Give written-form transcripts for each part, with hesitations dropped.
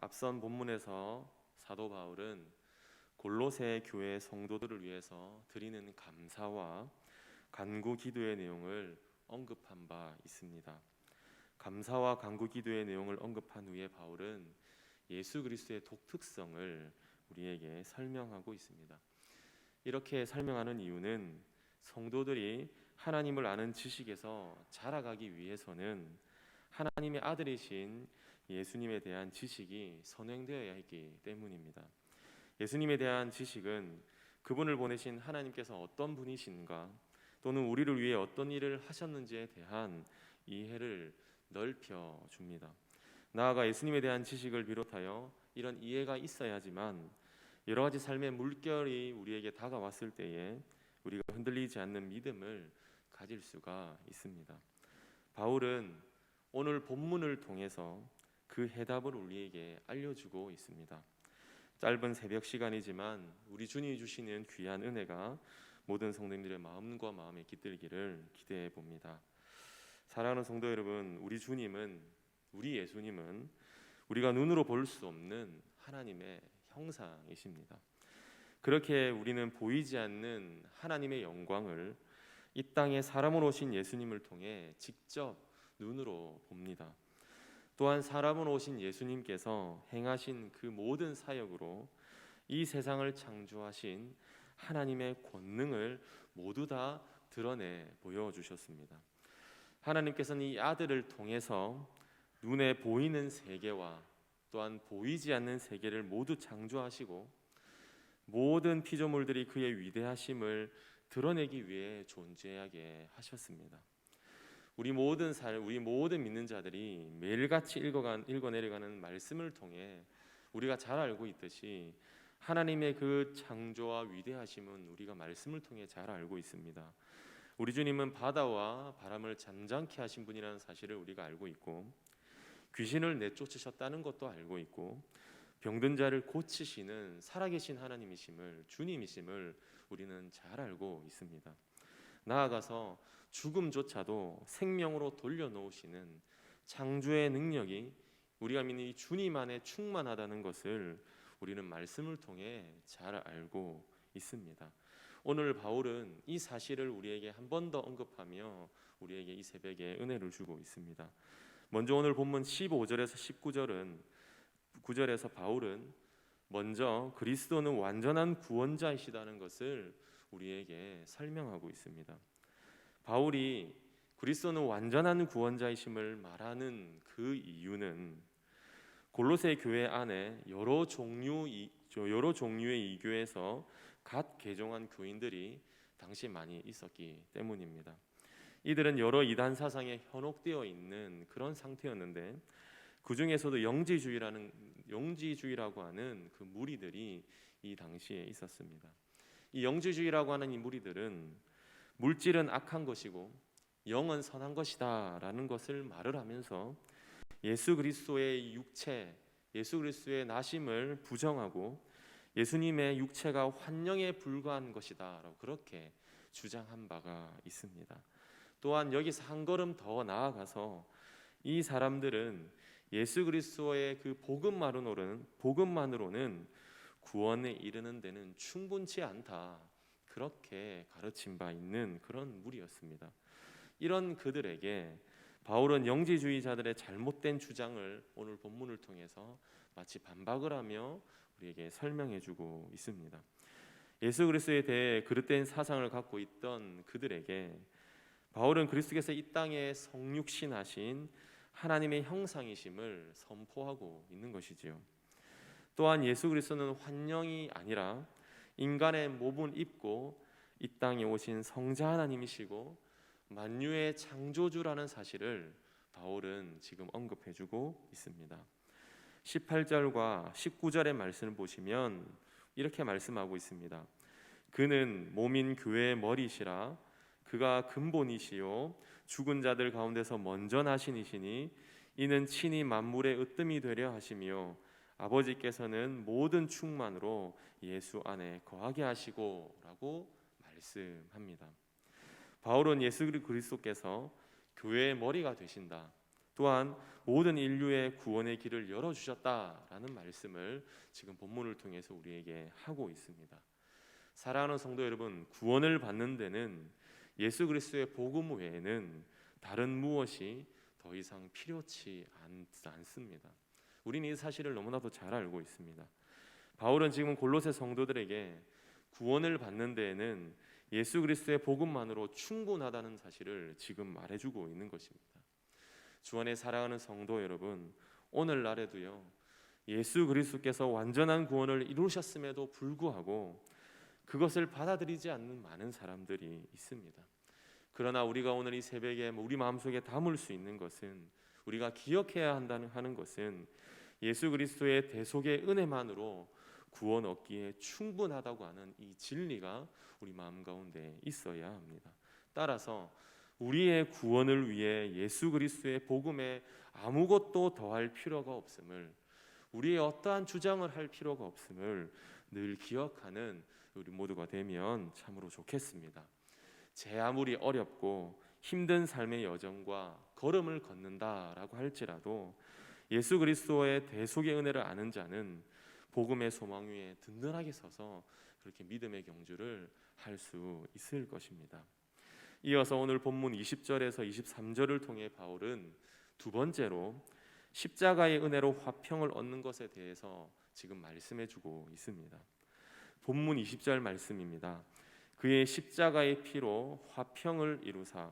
앞선 본문에서 사도 바울은 골로새 교회 성도들을 위해서 드리는 감사와 간구 기도의 내용을 언급한 바 있습니다. 감사와 간구 기도의 내용을 언급한 후에 바울은 예수 그리스도의 독특성을 우리에게 설명하고 있습니다. 이렇게 설명하는 이유는 성도들이 하나님을 아는 지식에서 자라가기 위해서는 하나님의 아들이신 예수님에 대한 지식이 선행되어야 했기 때문입니다. 예수님에 대한 지식은 그분을 보내신 하나님께서 어떤 분이신가, 또는 우리를 위해 어떤 일을 하셨는지에 대한 이해를 넓혀 줍니다. 나아가 예수님에 대한 지식을 비롯하여 이런 이해가 있어야지만 여러 가지 삶의 물결이 우리에게 다가왔을 때에 우리가 흔들리지 않는 믿음을 가질 수가 있습니다. 바울은 오늘 본문을 통해서 그 해답을 우리에게 알려주고 있습니다. 짧은 새벽 시간이지만 우리 주님이 주시는 귀한 은혜가 모든 성도님들의 마음과 마음에 깃들기를 기대해 봅니다. 사랑하는 성도 여러분, 우리 예수님은 우리가 눈으로 볼 수 없는 하나님의 형상이십니다. 그렇게 우리는 보이지 않는 하나님의 영광을 이 땅에 사람으로 오신 예수님을 통해 직접 눈으로 봅니다. 또한 사람으로 오신 예수님께서 행하신 그 모든 사역으로 이 세상을 창조하신 하나님의 권능을 모두 다 드러내 보여주셨습니다. 하나님께서는 이 아들을 통해서 눈에 보이는 세계와 또한 보이지 않는 세계를 모두 창조하시고 모든 피조물들이 그의 위대하심을 드러내기 위해 존재하게 하셨습니다. 우리 모든 믿는 자들이 매일같이 읽어내려가는 말씀을 통해 우리가 잘 알고 있듯이 하나님의 그 창조와 위대하심은 우리가 말씀을 통해 잘 알고 있습니다. 우리 주님은 바다와 바람을 잠잠케 하신 분이라는 사실을 우리가 알고 있고, 귀신을 내쫓으셨다는 것도 알고 있고, 병든 자를 고치시는 살아계신 하나님이심을, 주님이심을 우리는 잘 알고 있습니다. 나아가서 죽음조차도 생명으로 돌려놓으시는 창조의 능력이 우리가 믿는 이 주님 안에 충만하다는 것을 우리는 말씀을 통해 잘 알고 있습니다. 오늘 바울은 이 사실을 우리에게 한 번 더 언급하며 우리에게 이 새벽에 은혜를 주고 있습니다. 먼저 오늘 본문 15절에서 19절에서 바울은 먼저 그리스도는 완전한 구원자이시다는 것을 우리에게 설명하고 있습니다. 바울이 그리스도는 완전한 구원자이심을 말하는 그 이유는 골로새 교회 안에 여러 종류의 이교에서 갓 개종한 교인들이 당시 많이 있었기 때문입니다. 이들은 여러 이단 사상에 현혹되어 있는 그런 상태였는데, 그 중에서도 영지주의라고 하는 그 무리들이 이 당시에 있었습니다. 이 영지주의라고 하는 이 무리들은 물질은 악한 것이고 영은 선한 것이다 라는 것을 말을 하면서 예수 그리스도의 육체, 예수 그리스도의 나심을 부정하고 예수님의 육체가 환영에 불과한 것이다 라고 그렇게 주장한 바가 있습니다. 또한 여기서 한 걸음 더 나아가서 이 사람들은 예수 그리스도의 그 복음만으로는 구원에 이르는 데는 충분치 않다, 그렇게 가르친 바 있는 그런 무리였습니다. 이런 그들에게 바울은 영지주의자들의 잘못된 주장을 오늘 본문을 통해서 마치 반박을 하며 우리에게 설명해주고 있습니다. 예수 그리스도에 대해 그릇된 사상을 갖고 있던 그들에게 바울은 그리스도께서 이 땅에 성육신하신 하나님의 형상이심을 선포하고 있는 것이지요. 또한 예수 그리스도는 환영이 아니라 인간의 몸을 입고 이 땅에 오신 성자 하나님이시고 만유의 창조주라는 사실을 바울은 지금 언급해주고 있습니다. 18절과 19절의 말씀을 보시면 이렇게 말씀하고 있습니다. 그는 몸인 교회의 머리시라. 그가 근본이시요 죽은 자들 가운데서 먼저 나신 이시니 이는 친히 만물의 으뜸이 되려 하시며 아버지께서는 모든 충만으로 예수 안에 거하게 하시고 라고 말씀합니다. 바울은 예수 그리스도께서 교회의 머리가 되신다, 또한 모든 인류의 구원의 길을 열어주셨다라는 말씀을 지금 본문을 통해서 우리에게 하고 있습니다. 사랑하는 성도 여러분, 구원을 받는 데는 예수 그리스도의 복음 외에는 다른 무엇이 더 이상 필요치 않습니다. 우리는 이 사실을 너무나도 잘 알고 있습니다. 바울은 지금 골로새 성도들에게 구원을 받는 데에는 예수 그리스도의 복음만으로 충분하다는 사실을 지금 말해주고 있는 것입니다. 주 안에 사랑하는 성도 여러분, 오늘날에도요, 예수 그리스도께서 완전한 구원을 이루셨음에도 불구하고 그것을 받아들이지 않는 많은 사람들이 있습니다. 그러나 우리가 오늘 이 새벽에 우리 마음속에 담을 수 있는 것은, 우리가 기억해야 하는 것은 예수 그리스도의 대속의 은혜만으로 구원 얻기에 충분하다고 하는 이 진리가 우리 마음 가운데 있어야 합니다. 따라서 우리의 구원을 위해 예수 그리스도의 복음에 아무것도 더할 필요가 없음을, 우리의 어떠한 주장을 할 필요가 없음을 늘 기억하는 우리 모두가 되면 참으로 좋겠습니다. 제 아무리 어렵고 힘든 삶의 여정과 걸음을 걷는다라고 할지라도 예수 그리스도의 대속의 은혜를 아는 자는 복음의 소망 위에 든든하게 서서 그렇게 믿음의 경주를 할 수 있을 것입니다. 이어서 오늘 본문 20절에서 23절을 통해 바울은 두 번째로 십자가의 은혜로 화평을 얻는 것에 대해서 지금 말씀해주고 있습니다. 본문 20절 말씀입니다. 그의 십자가의 피로 화평을 이루사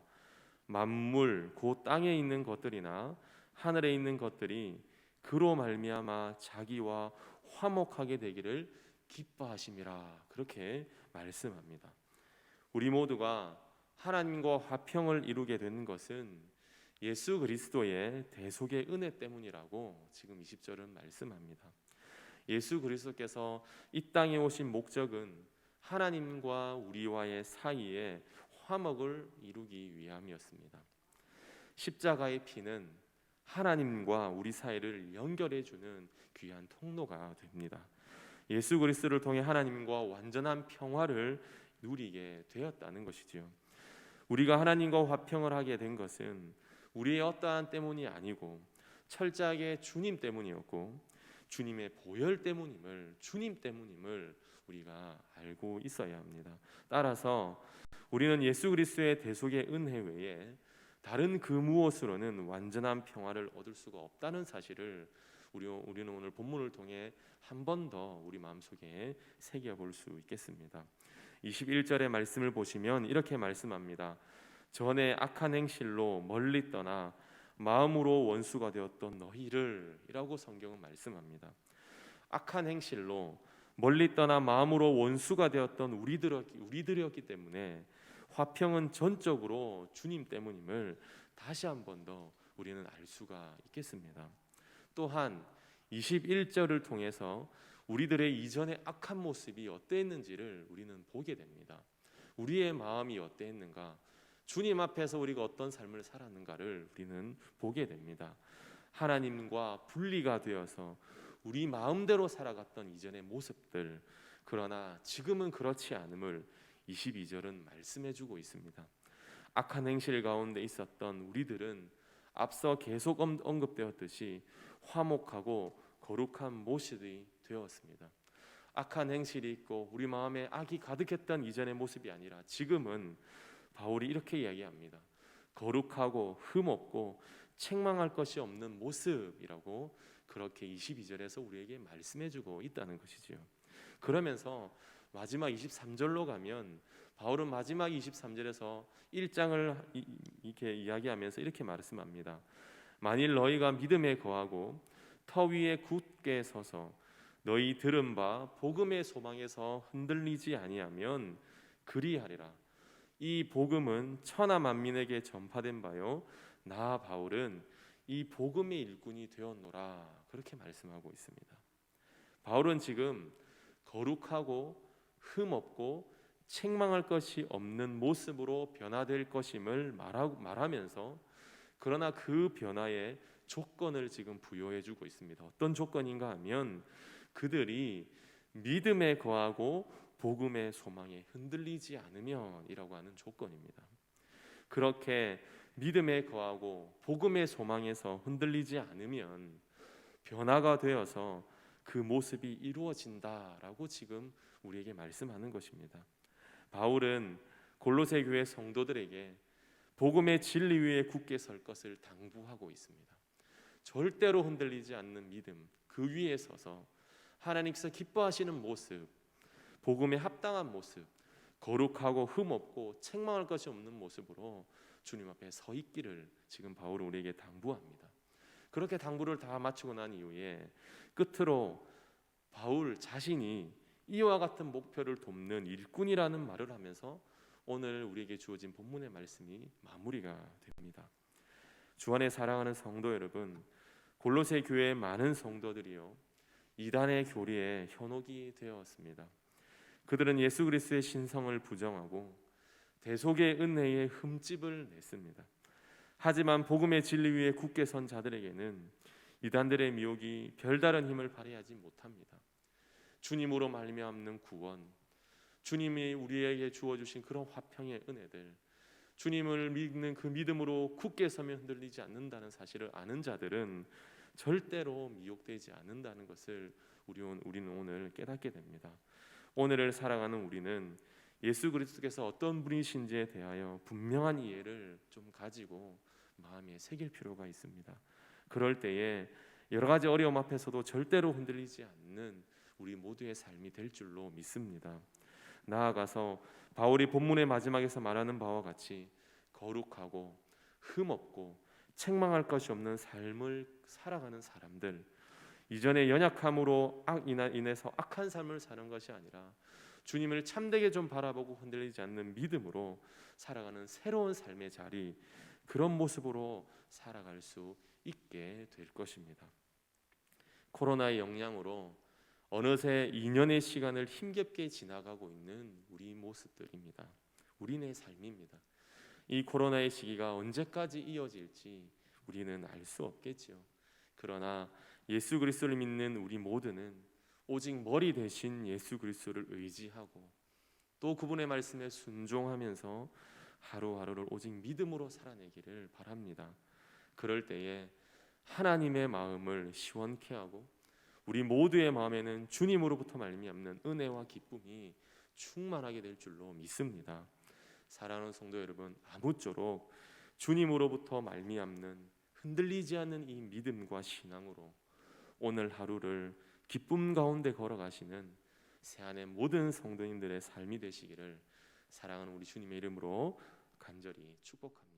만물 곧 땅에 있는 것들이나 하늘에 있는 것들이 그로 말미암아 자기와 화목하게 되기를 기뻐하심이라, 그렇게 말씀합니다. 우리 모두가 하나님과 화평을 이루게 되는 것은 예수 그리스도의 대속의 은혜 때문이라고 지금 20절은 말씀합니다. 예수 그리스도께서 이 땅에 오신 목적은 하나님과 우리와의 사이에 화목을 이루기 위함이었습니다. 십자가의 피는 하나님과 우리 사이를 연결해 주는 귀한 통로가 됩니다. 예수 그리스도를 통해 하나님과 완전한 평화를 누리게 되었다는 것이지요. 우리가 하나님과 화평을 하게 된 것은 우리의 어떠한 때문이 아니고 철저하게 주님 때문이었고, 주님의 보혈 때문임을, 주님 때문임을 우리가 알고 있어야 합니다. 따라서 우리는 예수 그리스도의 대속의 은혜 외에 다른 그 무엇으로는 완전한 평화를 얻을 수가 없다는 사실을 우리는 오늘 본문을 통해 한 번 더 우리 마음속에 새겨볼 수 있겠습니다. 21절의 말씀을 보시면 이렇게 말씀합니다. 전에 악한 행실로 멀리 떠나 마음으로 원수가 되었던 너희를, 이라고 성경은 말씀합니다. 악한 행실로 멀리 떠나 마음으로 원수가 되었던 우리들이었기 때문에 화평은 전적으로 주님 때문임을 다시 한 번 더 우리는 알 수가 있겠습니다. 또한 21절을 통해서 우리들의 이전의 악한 모습이 어땠는지를 우리는 보게 됩니다. 우리의 마음이 어땠는가, 주님 앞에서 우리가 어떤 삶을 살았는가를 우리는 보게 됩니다. 하나님과 분리가 되어서 우리 마음대로 살아갔던 이전의 모습들, 그러나 지금은 그렇지 않음을 22절은 말씀해주고 있습니다. 악한 행실 가운데 있었던 우리들은 앞서 계속 언급되었듯이 화목하고 거룩한 모습이 되었습니다. 악한 행실이 있고 우리 마음에 악이 가득했던 이전의 모습이 아니라 지금은 바울이 이렇게 이야기합니다. 거룩하고 흠없고 책망할 것이 없는 모습이라고 그렇게 22절에서 우리에게 말씀해주고 있다는 것이지요. 그러면서 마지막 23절로 가면 바울은 마지막 23절에서 1장을 이렇게 이야기하면서 이렇게 말씀합니다. 만일 너희가 믿음에 거하고 터 위에 굳게 서서 너희 들은 바 복음의 소망에서 흔들리지 아니하면 그리하리라. 이 복음은 천하 만민에게 전파된 바요 나 바울은 이 복음의 일꾼이 되었노라, 그렇게 말씀하고 있습니다. 바울은 지금 거룩하고 흠없고 책망할 것이 없는 모습으로 변화될 것임을 말하면서, 그러나 그 변화의 조건을 지금 부여해주고 있습니다. 어떤 조건인가 하면 그들이 믿음에 거하고 복음의 소망에 흔들리지 않으면이라고 하는 조건입니다. 그렇게 믿음에 거하고 복음의 소망에서 흔들리지 않으면 변화가 되어서 그 모습이 이루어진다라고 지금 우리에게 말씀하는 것입니다. 바울은 골로새 교회 성도들에게 복음의 진리 위에 굳게 설 것을 당부하고 있습니다. 절대로 흔들리지 않는 믿음, 그 위에 서서 하나님께서 기뻐하시는 모습, 복음에 합당한 모습, 거룩하고 흠없고 책망할 것이 없는 모습으로 주님 앞에 서 있기를 지금 바울은 우리에게 당부합니다. 그렇게 당부를 다 마치고 난 이후에 끝으로 바울 자신이 이와 같은 목표를 돕는 일꾼이라는 말을 하면서 오늘 우리에게 주어진 본문의 말씀이 마무리가 됩니다. 주 안에 사랑하는 성도 여러분, 골로새 교회의 많은 성도들이요 이단의 교리에 현혹이 되었습니다. 그들은 예수 그리스도의 신성을 부정하고 대속의 은혜에 흠집을 냈습니다. 하지만 복음의 진리 위에 굳게 선 자들에게는 이단들의 미혹이 별다른 힘을 발휘하지 못합니다. 주님으로 말미암는 구원, 주님이 우리에게 주어주신 그런 화평의 은혜들, 주님을 믿는 그 믿음으로 굳게 서면 흔들리지 않는다는 사실을 아는 자들은 절대로 미혹되지 않는다는 것을 우리는 오늘 깨닫게 됩니다. 오늘을 살아가는 우리는 예수 그리스도께서 어떤 분이신지에 대하여 분명한 이해를 좀 가지고 마음에 새길 필요가 있습니다. 그럴 때에 여러 가지 어려움 앞에서도 절대로 흔들리지 않는 우리 모두의 삶이 될 줄로 믿습니다. 나아가서 바울이 본문의 마지막에서 말하는 바와 같이 거룩하고 흠없고 책망할 것이 없는 삶을 살아가는 사람들, 이전의 연약함으로 인해서 악한 삶을 사는 것이 아니라 주님을 참되게 좀 바라보고 흔들리지 않는 믿음으로 살아가는 새로운 삶의 자리, 그런 모습으로 살아갈 수 있게 될 것입니다. 코로나의 영향으로 어느새 2년의 시간을 힘겹게 지나가고 있는 우리 모습들입니다. 우리네 삶입니다. 이 코로나의 시기가 언제까지 이어질지 우리는 알 수 없겠지요. 그러나 예수 그리스도를 믿는 우리 모두는 오직 머리 대신 예수 그리스도를 의지하고 또 그분의 말씀에 순종하면서 하루하루를 오직 믿음으로 살아내기를 바랍니다. 그럴 때에 하나님의 마음을 시원케 하고 우리 모두의 마음에는 주님으로부터 말미암는 은혜와 기쁨이 충만하게 될 줄로 믿습니다. 사랑하는 성도 여러분, 아무쪼록 주님으로부터 말미암는 흔들리지 않는 이 믿음과 신앙으로 오늘 하루를 기쁨 가운데 걸어가시는 새안의 모든 성도님들의 삶이 되시기를 사랑하는 우리 주님의 이름으로 간절히 축복합니다.